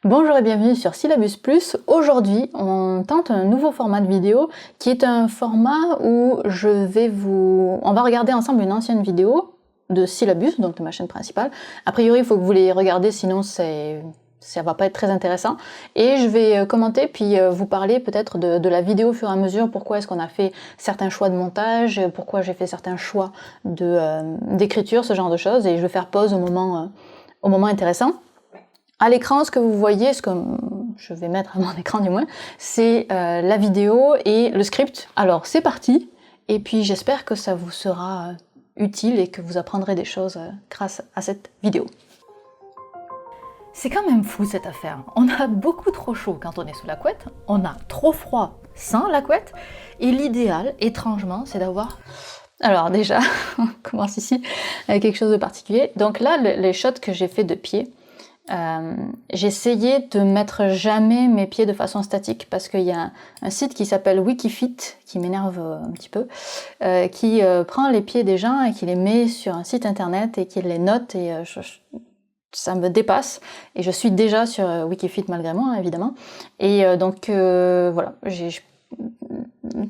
Bonjour et bienvenue sur Syllabus Plus. Aujourd'hui, on tente un nouveau format de vidéo qui est un format où on va regarder ensemble une ancienne vidéo de Syllabus, donc de ma chaîne principale. A priori, il faut que vous les regardiez, sinon ça va pas être très intéressant. Et je vais commenter puis vous parler peut-être de la vidéo au fur et à mesure, pourquoi est-ce qu'on a fait certains choix de montage, pourquoi j'ai fait certains choix d'écriture, ce genre de choses, et je vais faire pause au moment intéressant. À l'écran, ce que vous voyez, ce que je vais mettre à mon écran du moins, c'est la vidéo et le script. Alors c'est parti, et puis j'espère que ça vous sera utile et que vous apprendrez des choses grâce à cette vidéo. C'est quand même fou cette affaire. On a beaucoup trop chaud quand on est sous la couette, on a trop froid sans la couette, et l'idéal, étrangement, c'est d'avoir... Alors déjà, on commence ici avec quelque chose de particulier. Donc là, les shots que j'ai fait de pied, j'ai essayé de mettre jamais mes pieds de façon statique parce qu'il y a un site qui s'appelle Wikifit, qui m'énerve un petit peu, qui prend les pieds des gens et qui les met sur un site internet et qui les note, et ça me dépasse, et je suis déjà sur Wikifit malgré moi, évidemment, et donc voilà,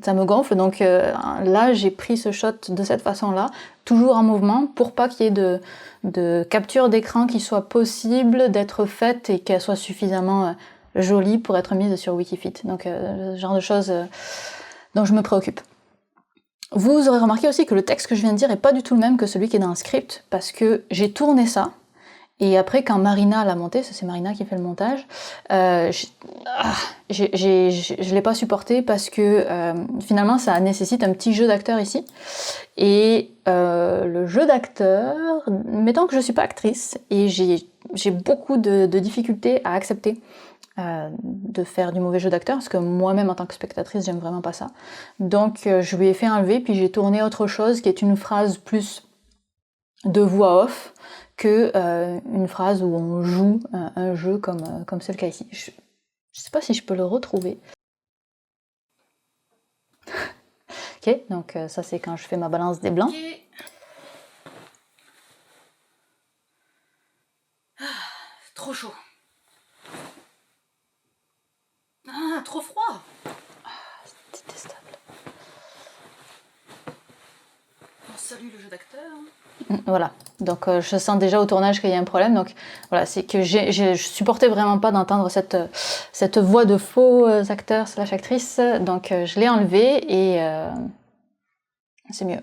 ça me gonfle, donc là j'ai pris ce shot de cette façon-là, toujours en mouvement, pour pas qu'il y ait de capture d'écran qui soit possible d'être faite et qu'elle soit suffisamment jolie pour être mise sur Wikifit. Donc ce genre de choses dont je me préoccupe. Vous aurez remarqué aussi que le texte que je viens de dire est pas du tout le même que celui qui est dans le script, parce que j'ai tourné ça, et après, quand Marina l'a monté, ça c'est Marina qui fait le montage, je l'ai pas supporté parce que finalement ça nécessite un petit jeu d'acteur ici. Et le jeu d'acteur, mettons que je suis pas actrice, et j'ai beaucoup de difficultés à accepter de faire du mauvais jeu d'acteur, parce que moi-même en tant que spectatrice, j'aime vraiment pas ça. Donc je lui ai fait enlever, puis j'ai tourné autre chose qui est une phrase plus de voix off, que une phrase où on joue un jeu comme c'est le cas ici. Je sais pas si je peux le retrouver. Ok, donc ça c'est quand je fais ma balance des blancs. Okay. Trop chaud. Ah, trop froid. C'est détestable. On salue le jeu d'acteur. Voilà, donc je sens déjà au tournage qu'il y a un problème, donc voilà, c'est que je supportais vraiment pas d'entendre cette voix de faux acteurs / actrices, donc je l'ai enlevé et c'est mieux.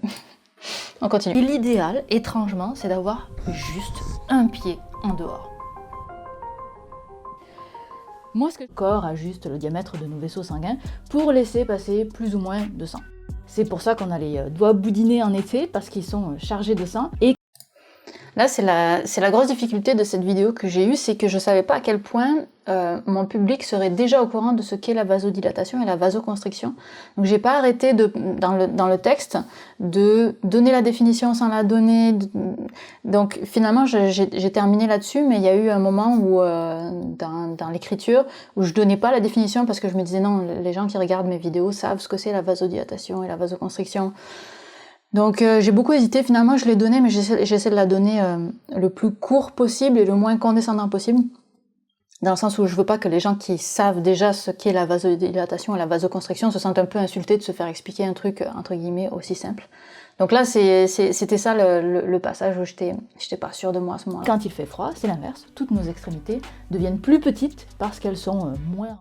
On continue. Et l'idéal, étrangement, c'est d'avoir juste un pied en dehors. Moi, ce que le corps ajuste le diamètre de nos vaisseaux sanguins pour laisser passer plus ou moins de sang. C'est pour ça qu'on a les doigts boudinés en effet, parce qu'ils sont chargés de sang. Et là, c'est la grosse difficulté de cette vidéo que j'ai eue, c'est que je savais pas à quel point mon public serait déjà au courant de ce qu'est la vasodilatation et la vasoconstriction. Donc j'ai pas arrêté dans le texte de donner la définition sans la donner. Donc finalement j'ai terminé là-dessus, mais il y a eu un moment où dans l'écriture où je donnais pas la définition parce que je me disais non, les gens qui regardent mes vidéos savent ce que c'est la vasodilatation et la vasoconstriction. Donc j'ai beaucoup hésité, finalement je l'ai donné, mais j'essaie de la donner le plus court possible et le moins condescendant possible, dans le sens où je veux pas que les gens qui savent déjà ce qu'est la vasodilatation et la vasoconstriction se sentent un peu insultés de se faire expliquer un truc entre guillemets aussi simple. Donc là c'était ça le passage où j'étais pas sûre de moi à ce moment-là. Quand il fait froid, c'est l'inverse, toutes nos extrémités deviennent plus petites parce qu'elles sont moins...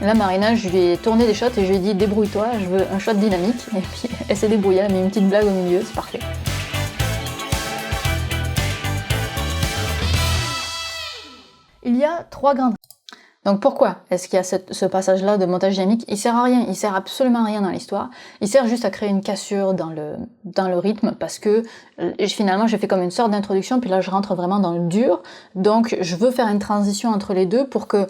Là, Marina, je lui ai tourné des shots et je lui ai dit débrouille-toi, je veux un shot dynamique. Et puis elle s'est débrouillée, elle a mis une petite blague au milieu, c'est parfait. Il y a 3 grandes... Donc pourquoi est-ce qu'il y a ce passage-là de montage dynamique? Il sert à rien, il sert absolument à rien dans l'histoire. Il sert juste à créer une cassure dans le rythme, parce que finalement j'ai fait comme une sorte d'introduction, puis là je rentre vraiment dans le dur. Donc je veux faire une transition entre les deux pour que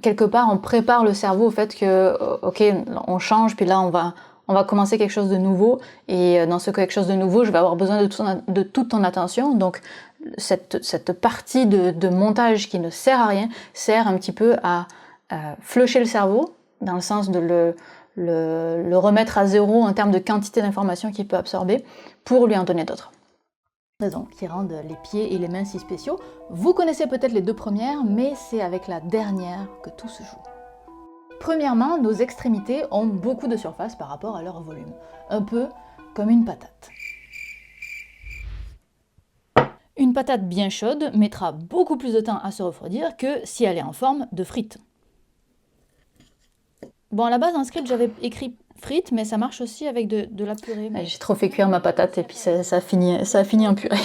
quelque part on prépare le cerveau au fait que ok, on change, puis là on va commencer quelque chose de nouveau, et dans ce quelque chose de nouveau, je vais avoir besoin de toute ton attention. Donc cette partie de montage qui ne sert à rien, sert un petit peu à flusher le cerveau, dans le sens de le remettre à zéro en termes de quantité d'informations qu'il peut absorber pour lui en donner d'autres. Raisons qui rendent les pieds et les mains si spéciaux. Vous connaissez peut-être les deux premières, mais c'est avec la dernière que tout se joue. Premièrement, nos extrémités ont beaucoup de surface par rapport à leur volume, un peu comme une patate. Une patate bien chaude mettra beaucoup plus de temps à se refroidir que si elle est en forme de frite. Bon, à la base, dans le script, j'avais écrit frites, mais ça marche aussi avec de la purée. Mais... J'ai trop fait cuire ma patate et puis ça a fini en purée.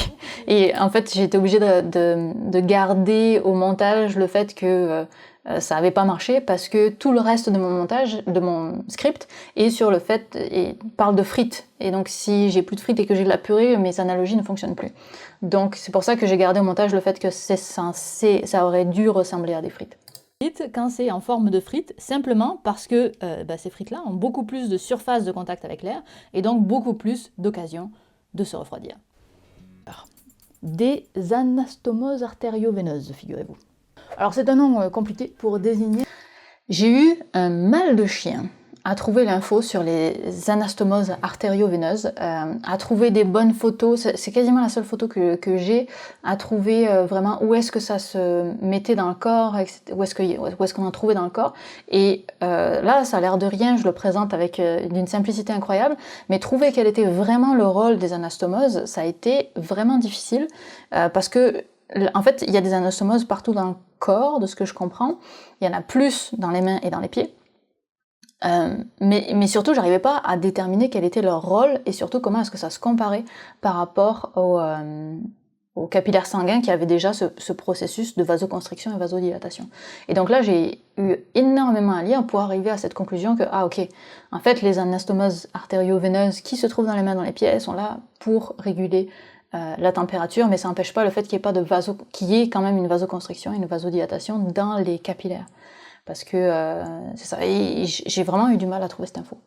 Et en fait, j'ai été obligée de garder au montage le fait que ça n'avait pas marché parce que tout le reste de mon montage, de mon script, est sur le fait, et parle de frites. Et donc, si j'ai plus de frites et que j'ai de la purée, mes analogies ne fonctionnent plus. Donc, c'est pour ça que j'ai gardé au montage le fait que ça aurait dû ressembler à des frites. Quand c'est en forme de frites, simplement parce que ces frites-là ont beaucoup plus de surface de contact avec l'air et donc beaucoup plus d'occasion de se refroidir. Alors, des anastomoses artério-veineuses, figurez-vous. Alors c'est un nom compliqué pour désigner. J'ai eu un mal de chien à trouver l'info sur les anastomoses artério-veineuses, à trouver des bonnes photos, c'est quasiment la seule photo que j'ai, à trouver vraiment où est-ce que ça se mettait dans le corps, où est-ce qu'on en trouvait dans le corps, et là ça a l'air de rien, je le présente avec d'une simplicité incroyable, mais trouver quel était vraiment le rôle des anastomoses, ça a été vraiment difficile, parce que en fait il y a des anastomoses partout dans le corps, de ce que je comprends, il y en a plus dans les mains et dans les pieds, mais surtout, j'arrivais pas à déterminer quel était leur rôle et surtout comment est-ce que ça se comparait par rapport aux capillaires sanguins qui avaient déjà ce processus de vasoconstriction et vasodilatation. Et donc là, j'ai eu énormément à lire pour arriver à cette conclusion que, ah ok, en fait, les anastomoses artério-veineuses qui se trouvent dans les mains, dans les pieds, elles sont là pour réguler la température, mais ça n'empêche pas le fait qu'il y ait quand même une vasoconstriction et une vasodilatation dans les capillaires. Parce que c'est ça, et j'ai vraiment eu du mal à trouver cette info.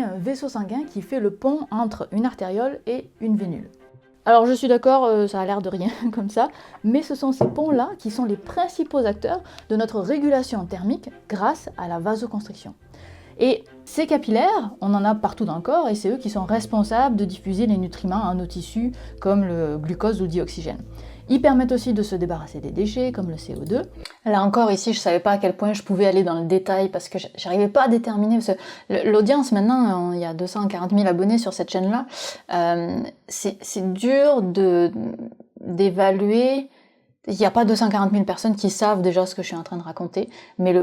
Un vaisseau sanguin qui fait le pont entre une artériole et une vénule. Alors je suis d'accord, ça a l'air de rien comme ça, mais ce sont ces ponts-là qui sont les principaux acteurs de notre régulation thermique grâce à la vasoconstriction. Et ces capillaires, on en a partout dans le corps et c'est eux qui sont responsables de diffuser les nutriments à nos tissus comme le glucose ou le dioxygène. Ils permettent aussi de se débarrasser des déchets comme le CO2. Là encore ici je savais pas à quel point je pouvais aller dans le détail parce que j'arrivais pas à déterminer, parce que l'audience maintenant, il y a 240 000 abonnés sur cette chaîne là, c'est dur d'évaluer. Il n'y a pas 240 000 personnes qui savent déjà ce que je suis en train de raconter, mais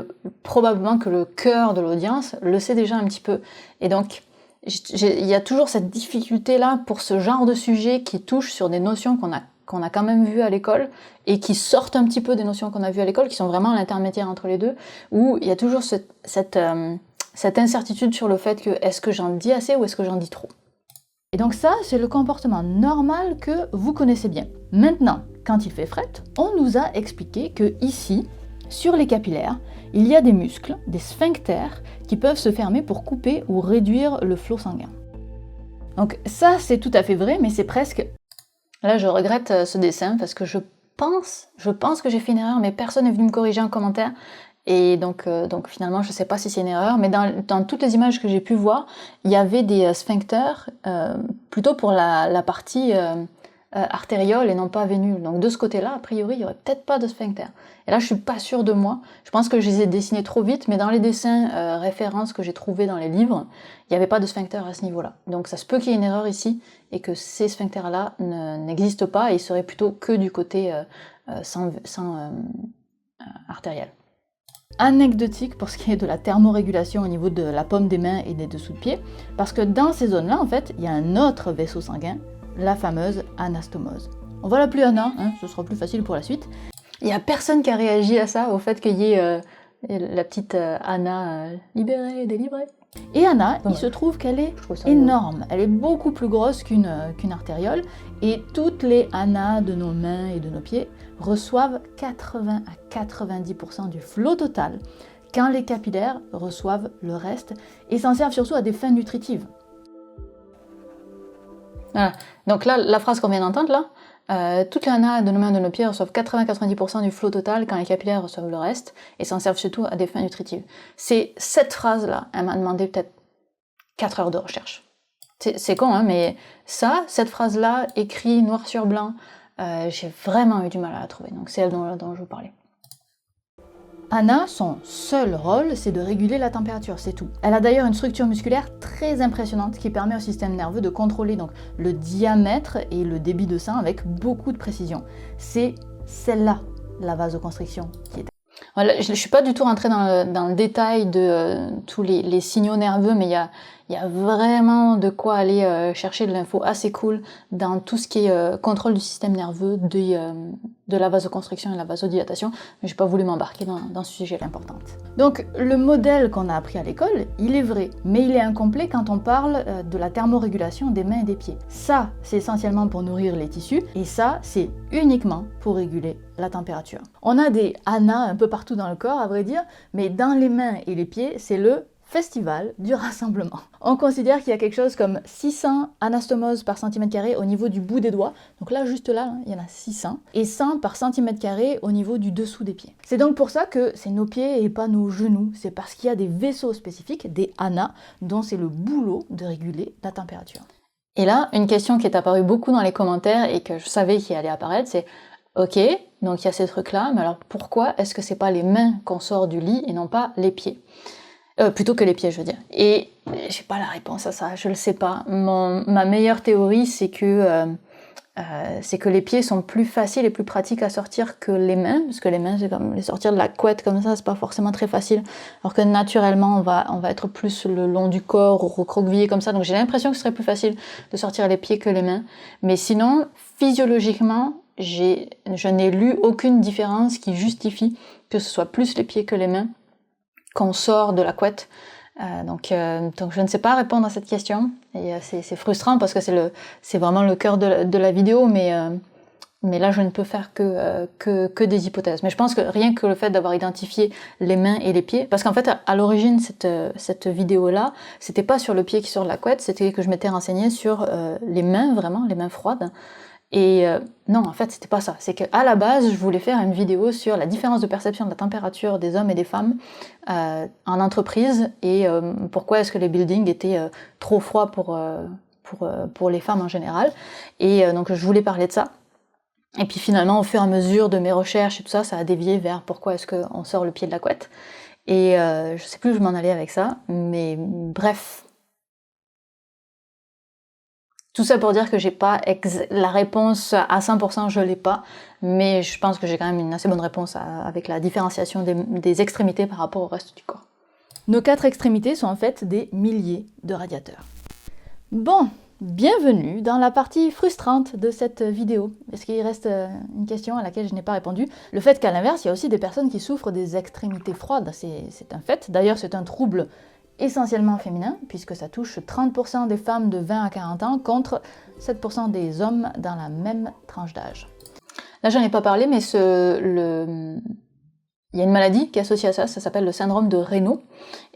probablement que le cœur de l'audience le sait déjà un petit peu. Et donc, il y a toujours cette difficulté-là pour ce genre de sujet qui touche sur des notions qu'on a quand même vues à l'école et qui sortent un petit peu des notions qu'on a vues à l'école, qui sont vraiment l'intermédiaire entre les deux, où il y a toujours cette incertitude sur le fait que est-ce que j'en dis assez ou est-ce que j'en dis trop. Et donc ça, c'est le comportement normal que vous connaissez bien. Maintenant, quand il fait fret, on nous a expliqué que ici, sur les capillaires, il y a des muscles, des sphincters, qui peuvent se fermer pour couper ou réduire le flot sanguin. Donc ça, c'est tout à fait vrai, mais c'est presque... Là, je regrette ce dessin parce que je pense que j'ai fait une erreur, mais personne n'est venu me corriger en commentaire. Et donc finalement, je sais pas si c'est une erreur, mais dans toutes les images que j'ai pu voir, il y avait des sphincters plutôt pour la partie artériole et non pas vénule. Donc de ce côté-là, a priori, il y aurait peut-être pas de sphincter. Et là, je suis pas sûre de moi. Je pense que je les ai dessinés trop vite, mais dans les dessins références que j'ai trouvés dans les livres, il n'y avait pas de sphincter à ce niveau-là. Donc ça se peut qu'il y ait une erreur ici et que ces sphincters-là n'existent pas et ils seraient plutôt que du côté artériel. Anecdotique pour ce qui est de la thermorégulation au niveau de la paume des mains et des dessous de pied, parce que dans ces zones-là, en fait, il y a un autre vaisseau sanguin, la fameuse anastomose. On va l'appeler Anna, ce sera plus facile pour la suite. Il n'y a personne qui a réagi à ça, au fait qu'il y ait la petite Anna libérée, délivrée. Et Anna, il se trouve qu'elle est énorme, elle est beaucoup plus grosse qu'une artériole, et toutes les Anna de nos mains et de nos pieds reçoivent 80 à 90% du flot total, quand les capillaires reçoivent le reste, et s'en servent surtout à des fins nutritives. Voilà. Donc là, la phrase qu'on vient d'entendre, là, Toutes les ANA de nos mains et de nos pieds reçoivent 80-90% du flot total quand les capillaires reçoivent le reste et s'en servent surtout à des fins nutritives. C'est cette phrase-là, elle m'a demandé peut-être 4 heures de recherche. C'est con, hein, mais cette phrase-là, écrit noir sur blanc, j'ai vraiment eu du mal à la trouver, donc c'est elle dont je vous parlais. ANA, son seul rôle, c'est de réguler la température, c'est tout. Elle a d'ailleurs une structure musculaire très impressionnante qui permet au système nerveux de contrôler donc le diamètre et le débit de sang avec beaucoup de précision. C'est celle-là, la vasoconstriction, qui est... Voilà, je ne suis pas du tout rentrée dans le détail de tous les signaux nerveux, mais il y a vraiment de quoi aller chercher de l'info assez cool dans tout ce qui est contrôle du système nerveux, de la vasoconstriction et la vasodilatation, mais j'ai pas voulu m'embarquer dans ce sujet important. Donc le modèle qu'on a appris à l'école, il est vrai, mais il est incomplet quand on parle de la thermorégulation des mains et des pieds. Ça, c'est essentiellement pour nourrir les tissus, et ça, c'est uniquement pour réguler la température. On a des ANA un peu partout dans le corps, à vrai dire, mais dans les mains et les pieds, c'est le festival du rassemblement. On considère qu'il y a quelque chose comme 600 anastomoses par centimètre carré au niveau du bout des doigts. Donc là, juste là, il y en a 600. Et 100 par centimètre carré au niveau du dessous des pieds. C'est donc pour ça que c'est nos pieds et pas nos genoux. C'est parce qu'il y a des vaisseaux spécifiques, des ANA, dont c'est le boulot de réguler la température. Et là, une question qui est apparue beaucoup dans les commentaires et que je savais qu'il allait apparaître, c'est ok, donc il y a ces trucs-là, mais alors pourquoi est-ce que c'est pas les mains qu'on sort du lit et non pas les pieds ? Plutôt que les pieds, je veux dire. Et j'ai pas la réponse à ça, je le sais pas. Ma meilleure théorie, c'est que les pieds sont plus faciles et plus pratiques à sortir que les mains, parce que les mains, c'est comme les sortir de la couette comme ça, c'est pas forcément très facile. Alors que naturellement, on va être plus le long du corps, recroquevillé comme ça. Donc j'ai l'impression que ce serait plus facile de sortir les pieds que les mains. Mais sinon, physiologiquement, je n'ai lu aucune différence qui justifie que ce soit plus les pieds que les mains qu'on sort de la couette. Donc je ne sais pas répondre à cette question. Et c'est frustrant parce que c'est vraiment le cœur de la vidéo, mais là je ne peux faire que des hypothèses. Mais je pense que rien que le fait d'avoir identifié les mains et les pieds, parce qu'en fait à l'origine cette vidéo-là, c'était pas sur le pied qui sort de la couette, c'était que je m'étais renseignée sur les mains, vraiment, les mains froides. Et non, en fait, c'était pas ça. C'est qu'à la base, je voulais faire une vidéo sur la différence de perception de la température des hommes et des femmes en entreprise et pourquoi est-ce que les buildings étaient trop froids pour les femmes en général. Et donc, je voulais parler de ça. Et puis finalement, au fur et à mesure de mes recherches et tout ça, ça a dévié vers pourquoi est-ce qu'on sort le pied de la couette. Et je sais plus où je m'en allais avec ça, mais bref. Tout ça pour dire que j'ai pas la réponse à 100%, je l'ai pas, mais je pense que j'ai quand même une assez bonne réponse avec la différenciation des extrémités par rapport au reste du corps. Nos 4 extrémités sont en fait des milliers de radiateurs. Bon, bienvenue dans la partie frustrante de cette vidéo. Est-ce qu'il reste une question à laquelle je n'ai pas répondu? Le fait qu'à l'inverse, il y a aussi des personnes qui souffrent des extrémités froides, c'est un fait. D'ailleurs, c'est un trouble essentiellement féminin, puisque ça touche 30% des femmes de 20 à 40 ans contre 7% des hommes dans la même tranche d'âge. Là, j'en ai pas parlé, mais il y a une maladie qui est associée à ça s'appelle le syndrome de Raynaud,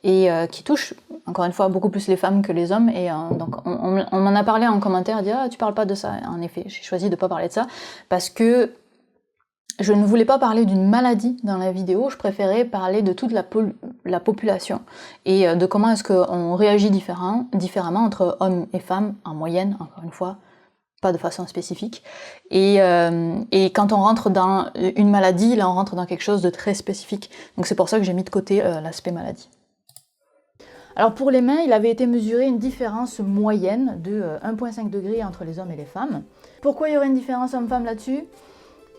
et qui touche, encore une fois, beaucoup plus les femmes que les hommes, et donc on m'en a parlé en commentaire, dit « Ah, tu parles pas de ça ». En effet, j'ai choisi de pas parler de ça, parce que je ne voulais pas parler d'une maladie dans la vidéo, je préférais parler de toute la population et de comment est-ce qu'on réagit différemment entre hommes et femmes, en moyenne, encore une fois, pas de façon spécifique. Et quand on rentre dans une maladie, là on rentre dans quelque chose de très spécifique. Donc c'est pour ça que j'ai mis de côté l'aspect maladie. Alors pour les mains, il avait été mesuré une différence moyenne de 1,5 degré entre les hommes et les femmes. Pourquoi il y aurait une différence homme-femme là-dessus ?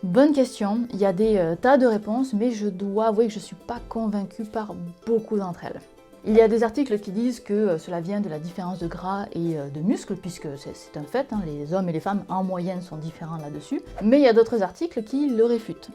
Bonne question, il y a des tas de réponses, mais je dois avouer que je ne suis pas convaincue par beaucoup d'entre elles. Il y a des articles qui disent que cela vient de la différence de gras et de muscles, puisque c'est un fait, hein, les hommes et les femmes en moyenne sont différents là-dessus, mais il y a d'autres articles qui le réfutent.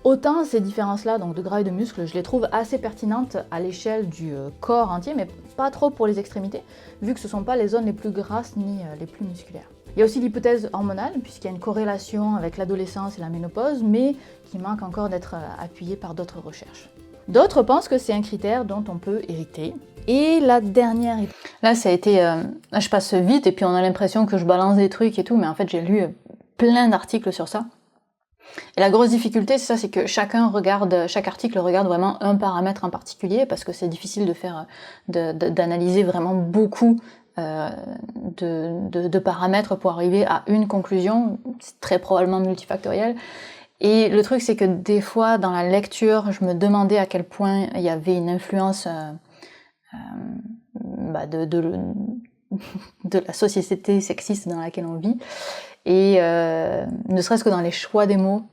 Autant ces différences-là, donc de gras et de muscles, je les trouve assez pertinentes à l'échelle du corps entier, mais pas trop pour les extrémités, vu que ce ne sont pas les zones les plus grasses ni les plus musculaires. Il y a aussi l'hypothèse hormonale, puisqu'il y a une corrélation avec l'adolescence et la ménopause, mais qui manque encore d'être appuyée par d'autres recherches. D'autres pensent que c'est un critère dont on peut hériter. Et la dernière... Là, ça a été... je passe vite, et puis on a l'impression que je balance des trucs et tout, mais en fait, j'ai lu plein d'articles sur ça. Et la grosse difficulté, c'est ça, c'est que chaque article regarde vraiment un paramètre en particulier, parce que c'est difficile d'analyser vraiment beaucoup de paramètres pour arriver à une conclusion. C'est très probablement multifactoriel. Et le truc, c'est que des fois, dans la lecture, je me demandais à quel point il y avait une influence de la société sexiste dans laquelle on vit. Et ne serait-ce que dans les choix des mots,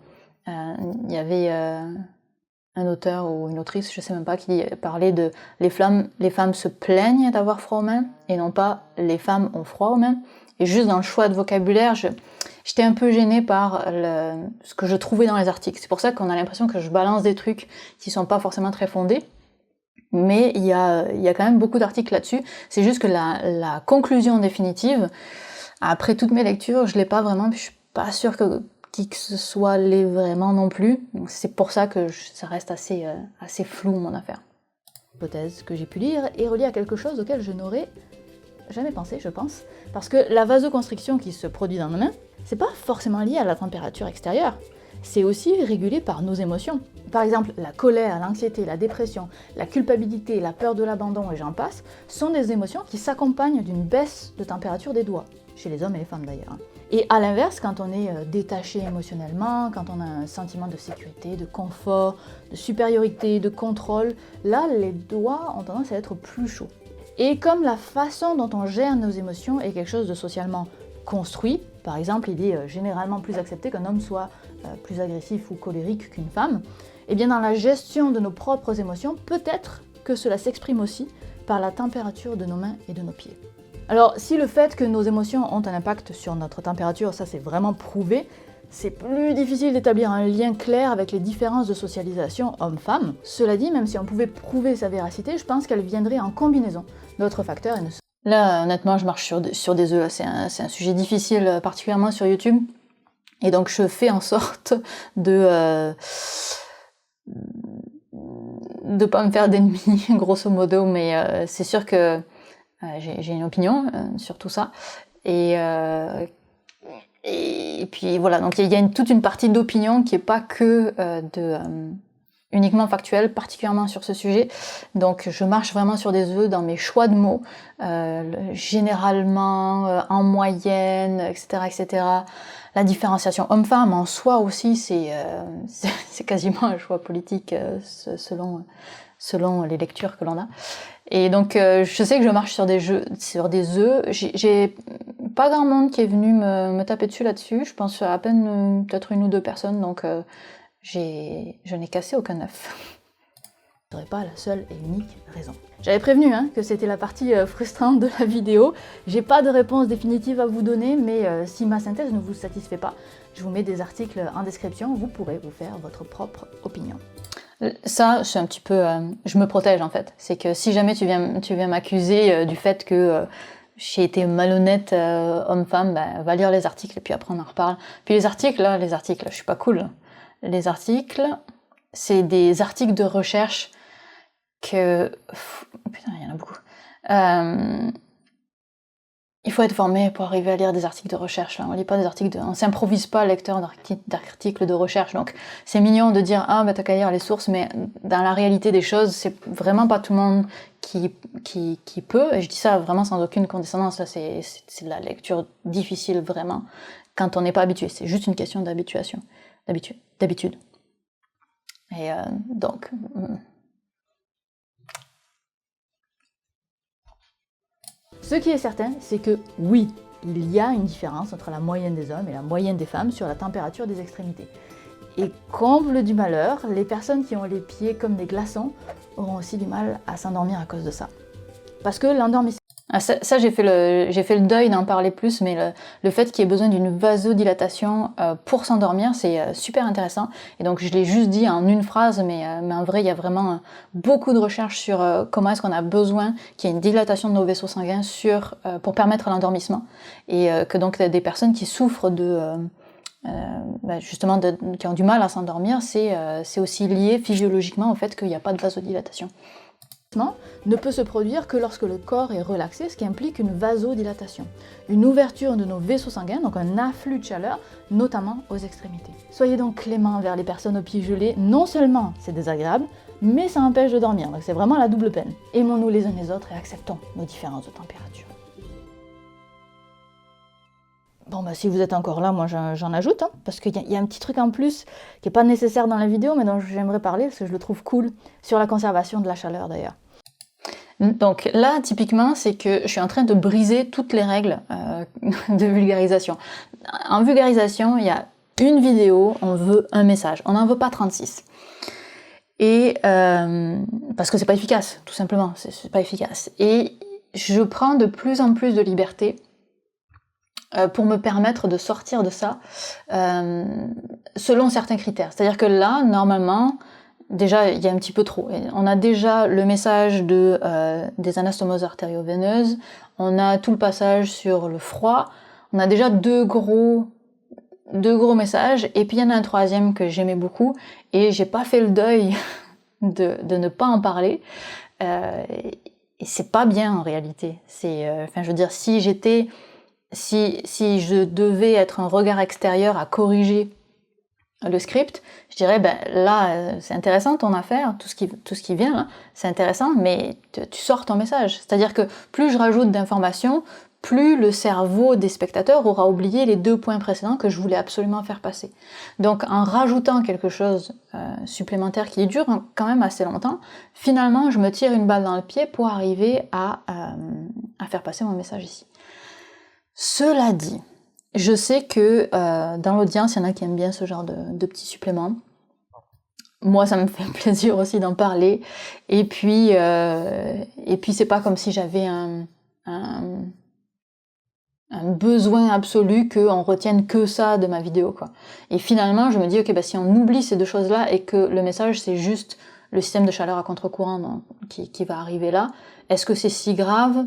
il y avait un auteur ou une autrice, je sais même pas, qui parlait de les femmes se plaignent d'avoir froid aux mains, et non pas les femmes ont froid aux mains. Et juste dans le choix de vocabulaire, j'étais un peu gênée par ce que je trouvais dans les articles. C'est pour ça qu'on a l'impression que je balance des trucs qui sont pas forcément très fondés. Mais il y a quand même beaucoup d'articles là-dessus. C'est juste que la conclusion définitive, après toutes mes lectures, je l'ai pas vraiment, puis je suis pas sûre que qui que ce soit l'ait vraiment non plus. Donc c'est pour ça que ça reste assez flou mon affaire. Hypothèse que j'ai pu lire est reliée à quelque chose auquel je n'aurais jamais pensé, je pense. Parce que la vasoconstriction qui se produit dans nos mains, c'est pas forcément lié à la température extérieure. C'est aussi régulé par nos émotions. Par exemple, la colère, l'anxiété, la dépression, la culpabilité, la peur de l'abandon et j'en passe, sont des émotions qui s'accompagnent d'une baisse de température des doigts, chez les hommes et les femmes d'ailleurs. Et à l'inverse, quand on est détaché émotionnellement, quand on a un sentiment de sécurité, de confort, de supériorité, de contrôle, là, les doigts ont tendance à être plus chauds. Et comme la façon dont on gère nos émotions est quelque chose de socialement construit, par exemple, il est généralement plus accepté qu'un homme soit plus agressif ou colérique qu'une femme, et bien dans la gestion de nos propres émotions, peut-être que cela s'exprime aussi par la température de nos mains et de nos pieds. Alors, si le fait que nos émotions ont un impact sur notre température, ça c'est vraiment prouvé, c'est plus difficile d'établir un lien clair avec les différences de socialisation homme-femme. Cela dit, même si on pouvait prouver sa véracité, je pense qu'elle viendrait en combinaison d'autres facteurs et ne... Là, honnêtement, je marche sur des œufs, c'est un sujet difficile, particulièrement sur YouTube. Et donc, je fais en sorte de pas me faire d'ennemis, grosso modo, mais c'est sûr que j'ai une opinion sur tout ça. Et puis voilà, donc il y a toute une partie d'opinion qui est pas que uniquement factuelle, particulièrement sur ce sujet. Donc je marche vraiment sur des œufs dans mes choix de mots, généralement, en moyenne, etc., etc. La différenciation homme-femme en soi aussi, c'est quasiment un choix politique selon les lectures que l'on a. Et donc je sais que je marche sur des œufs. J'ai pas grand monde qui est venu me taper dessus là-dessus. Je pense à peine peut-être une ou deux personnes, donc je n'ai cassé aucun œuf. Ce serait pas la seule et unique raison. J'avais prévenu que c'était la partie frustrante de la vidéo. J'ai pas de réponse définitive à vous donner, mais si ma synthèse ne vous satisfait pas, je vous mets des articles en description, vous pourrez vous faire votre propre opinion. Ça, c'est un petit peu... je me protège en fait. C'est que si jamais tu viens m'accuser du fait que j'ai été malhonnête homme-femme, va lire les articles et puis après on en reparle. Puis les articles, je suis pas cool. Les articles, c'est des articles de recherche que... Putain, il y en a beaucoup. Il faut être formé pour arriver à lire des articles de recherche. On lit pas des articles on s'improvise pas lecteur d'articles de recherche. Donc c'est mignon de dire t'as qu'à lire les sources, mais dans la réalité des choses, c'est vraiment pas tout le monde qui peut. Et je dis ça vraiment sans aucune condescendance. Là, c'est de la lecture difficile vraiment quand on n'est pas habitué. C'est juste une question d'habitude. Et donc. Ce qui est certain, c'est que oui, il y a une différence entre la moyenne des hommes et la moyenne des femmes sur la température des extrémités. Et comble du malheur, les personnes qui ont les pieds comme des glaçons auront aussi du mal à s'endormir à cause de ça. Parce que l'endormissement... Ça j'ai fait le deuil d'en parler plus, mais le fait qu'il y ait besoin d'une vasodilatation pour s'endormir, c'est super intéressant. Et donc je l'ai juste dit en une phrase, mais en vrai il y a vraiment beaucoup de recherches sur comment est-ce qu'on a besoin qu'il y ait une dilatation de nos vaisseaux sanguins pour permettre l'endormissement. Et que donc des personnes qui souffrent justement qui ont du mal à s'endormir, c'est aussi lié physiologiquement au fait qu'il n'y a pas de vasodilatation. ne peut se produire que lorsque le corps est relaxé, ce qui implique une vasodilatation, une ouverture de nos vaisseaux sanguins, donc un afflux de chaleur, notamment aux extrémités. Soyez donc clément envers les personnes aux pieds gelés, non seulement c'est désagréable, mais ça empêche de dormir, donc c'est vraiment la double peine. Aimons-nous les uns les autres et acceptons nos différences de température. Bon bah si vous êtes encore là, moi j'en ajoute, hein, parce qu'il y a un petit truc en plus qui n'est pas nécessaire dans la vidéo, mais dont j'aimerais parler, parce que je le trouve cool, sur la conservation de la chaleur d'ailleurs. Donc là, typiquement, c'est que je suis en train de briser toutes les règles de vulgarisation. En vulgarisation, il y a une vidéo, on veut un message, on n'en veut pas 36. Et parce que c'est pas efficace, tout simplement, c'est pas efficace. Et je prends de plus en plus de liberté pour me permettre de sortir de ça selon certains critères. C'est-à-dire que là, normalement, déjà, il y a un petit peu trop. On a déjà le message des anastomoses artério-veineuses, on a tout le passage sur le froid, on a déjà deux gros messages, et puis il y en a un troisième que j'aimais beaucoup, et j'ai pas fait le deuil de ne pas en parler. Et c'est pas bien en réalité. Enfin, je veux dire, si je devais être un regard extérieur à corriger le script, je dirais, ben là, c'est intéressant ton affaire, tout ce qui vient là, c'est intéressant, mais tu sors ton message. C'est-à-dire que plus je rajoute d'informations, plus le cerveau des spectateurs aura oublié les 2 points précédents que je voulais absolument faire passer. Donc en rajoutant quelque chose supplémentaire qui dure quand même assez longtemps, finalement je me tire une balle dans le pied pour arriver à faire passer mon message ici. Cela dit, je sais que dans l'audience, il y en a qui aiment bien ce genre de petits suppléments. Moi, ça me fait plaisir aussi d'en parler. Et puis c'est pas comme si j'avais un besoin absolu qu'on retienne que ça de ma vidéo, quoi. Et finalement, je me dis, ok, bah, si on oublie ces 2 choses-là et que le message, c'est juste le système de chaleur à contre-courant qui va arriver là, est-ce que c'est si grave ?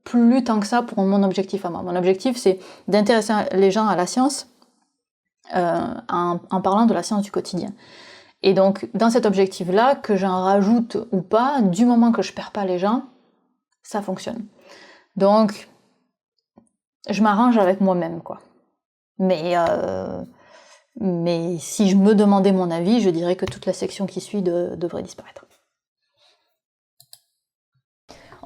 Plus tant que ça pour mon objectif à moi. Mon objectif, c'est d'intéresser les gens à la science en parlant de la science du quotidien. Et donc, dans cet objectif-là, que j'en rajoute ou pas, du moment que je perds pas les gens, ça fonctionne. Donc, je m'arrange avec moi-même, quoi. Mais si je me demandais mon avis, je dirais que toute la section qui suit devrait disparaître.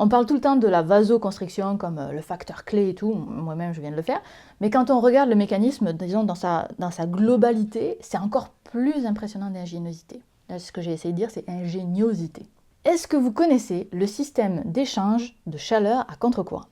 On parle tout le temps de la vasoconstriction comme le facteur clé et tout, moi-même je viens de le faire, mais quand on regarde le mécanisme, disons dans sa globalité, c'est encore plus impressionnant d'ingéniosité. Là, ce que j'ai essayé de dire, c'est ingéniosité. Est-ce que vous connaissez le système d'échange de chaleur à contre-courant ?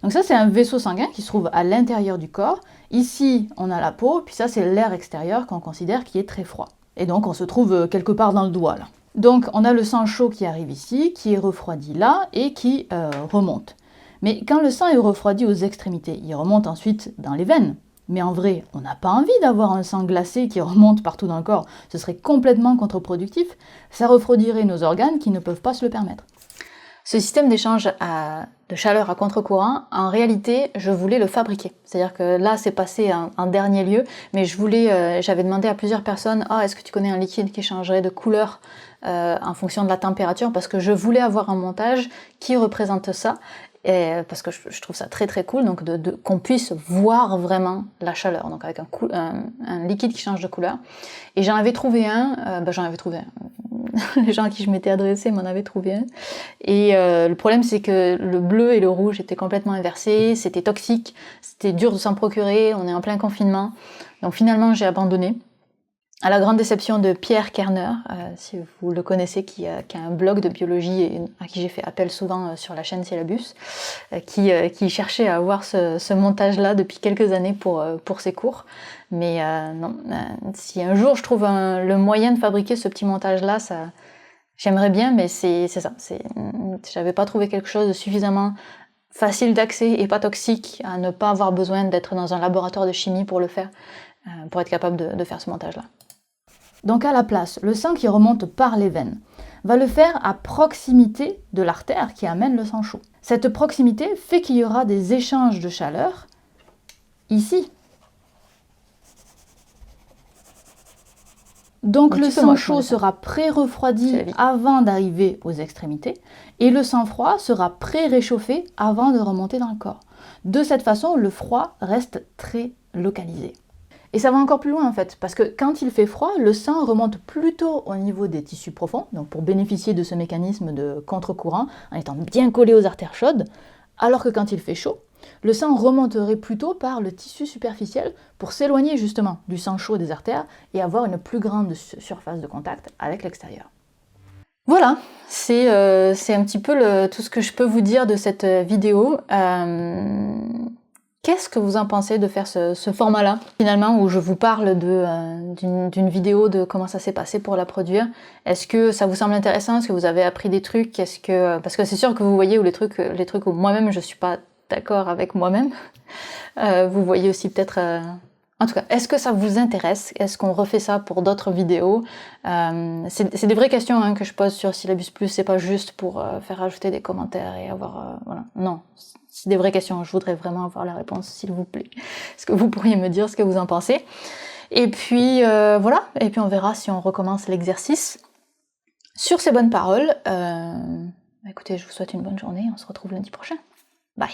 Donc ça, c'est un vaisseau sanguin qui se trouve à l'intérieur du corps. Ici, on a la peau, puis ça, c'est l'air extérieur qu'on considère qui est très froid. Et donc, on se trouve quelque part dans le doigt, là. Donc, on a le sang chaud qui arrive ici, qui est refroidi là, et qui remonte. Mais quand le sang est refroidi aux extrémités, il remonte ensuite dans les veines. Mais en vrai, on n'a pas envie d'avoir un sang glacé qui remonte partout dans le corps. Ce serait complètement contre-productif. Ça refroidirait nos organes qui ne peuvent pas se le permettre. Ce système d'échange de chaleur à contre-courant, en réalité, je voulais le fabriquer. C'est-à-dire que là, c'est passé en dernier lieu, mais j'avais demandé à plusieurs personnes, est-ce que tu connais un liquide qui changerait de couleur en fonction de la température, parce que je voulais avoir un montage qui représente ça, parce que je trouve ça très très cool, donc qu'on puisse voir vraiment la chaleur, donc avec un liquide qui change de couleur. Et j'en avais trouvé un. Les gens à qui je m'étais adressée m'en avaient trouvé un. Et le problème, c'est que le bleu et le rouge étaient complètement inversés, c'était toxique, c'était dur de s'en procurer, on est en plein confinement. Donc finalement, j'ai abandonné. À la grande déception de Pierre Kerner, si vous le connaissez, qui a un blog de biologie et à qui j'ai fait appel souvent sur la chaîne Syllabus, qui cherchait à avoir ce montage-là depuis quelques années pour ses cours. Mais non, si un jour je trouve le moyen de fabriquer ce petit montage-là, j'aimerais bien, mais c'est ça. J'avais pas trouvé quelque chose de suffisamment facile d'accès et pas toxique à ne pas avoir besoin d'être dans un laboratoire de chimie pour le faire, pour être capable de faire ce montage-là. Donc à la place, le sang qui remonte par les veines va le faire à proximité de l'artère qui amène le sang chaud. Cette proximité fait qu'il y aura des échanges de chaleur ici. Donc Un le petit peu sang moche, chaud mon sera pré-refroidi C'est la vie. avant d'arriver aux extrémités, et le sang froid sera pré-réchauffé avant de remonter dans le corps. De cette façon, le froid reste très localisé. Et ça va encore plus loin en fait, parce que quand il fait froid, le sang remonte plutôt au niveau des tissus profonds, donc pour bénéficier de ce mécanisme de contre-courant en étant bien collé aux artères chaudes, alors que quand il fait chaud, le sang remonterait plutôt par le tissu superficiel pour s'éloigner justement du sang chaud des artères et avoir une plus grande surface de contact avec l'extérieur. Voilà, c'est un petit peu tout ce que je peux vous dire de cette vidéo. Qu'est-ce que vous en pensez de faire ce format-là, finalement, où je vous parle d'une vidéo de comment ça s'est passé pour la produire? Est-ce que ça vous semble intéressant? Est-ce que vous avez appris des trucs? Parce que c'est sûr que vous voyez où les trucs où moi-même je suis pas d'accord avec moi-même. Vous voyez aussi peut-être... En tout cas, est-ce que ça vous intéresse? Est-ce qu'on refait ça pour d'autres vidéos? C'est des vraies questions hein, que je pose sur Syllabus Plus, c'est pas juste pour faire rajouter des commentaires et avoir... voilà. Non, c'est des vraies questions, je voudrais vraiment avoir la réponse, s'il vous plaît. Est-ce que vous pourriez me dire ce que vous en pensez? Et puis voilà, et puis on verra si on recommence l'exercice. Sur ces bonnes paroles, écoutez, je vous souhaite une bonne journée, on se retrouve lundi prochain. Bye!